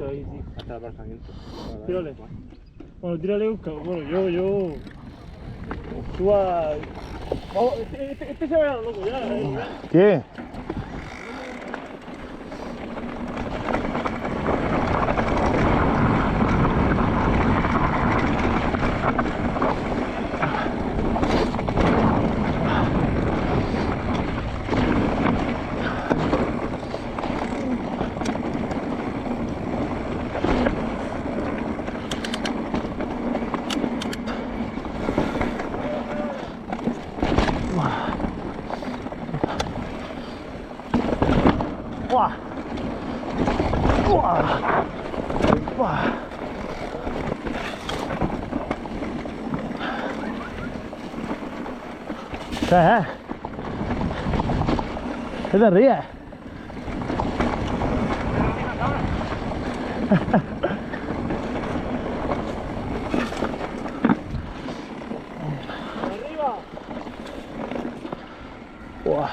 Ahí sí. Hasta el aparcamiento. Tírale. Bueno, tírale un cabo. Bueno, yo. Suba. Vamos, este se va a loco, ya. ¿Qué? ¡Buah! ¡Buah! ¡Buah! ¿Qué? ¿Qué te ríes? ¡Arriba! ¡Buah!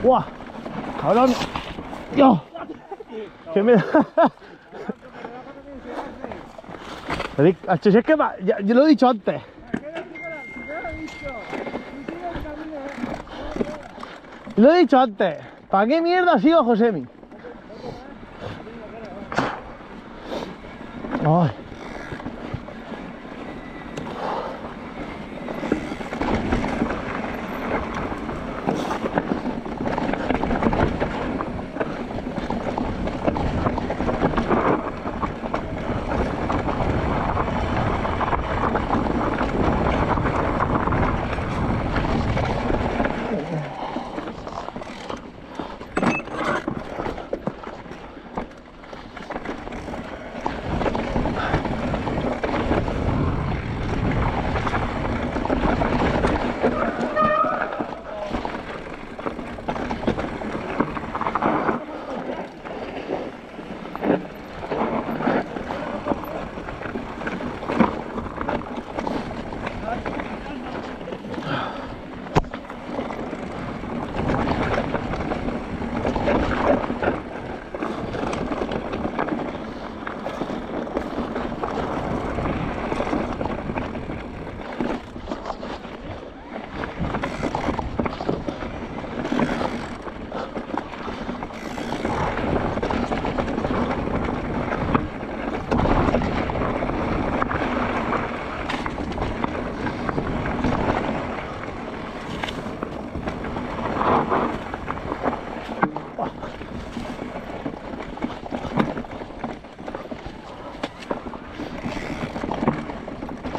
¡Buah! ¡Cabrón! ¡Dios! ¡Qué miedo! Si es que yo lo he dicho antes. Lo he dicho antes. ¿Para qué mierda ha sido Josemi? Ay.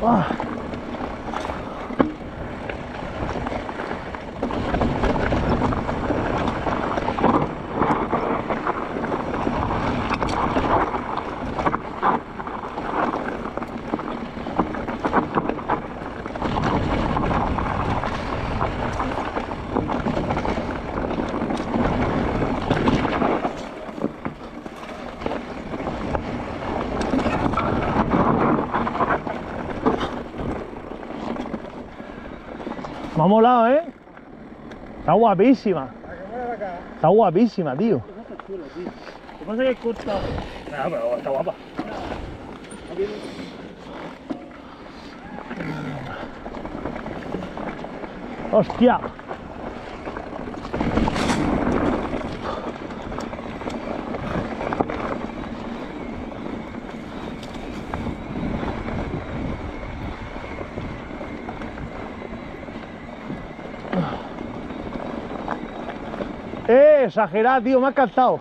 Ah. Me ha molado, ¿eh? Está guapísima. Está guapísima, tío. Está chula, tío. Lo que pasa es que es corta. Ah, pero está guapa. ¡Hostia! Exagerado, tío, me has cantado.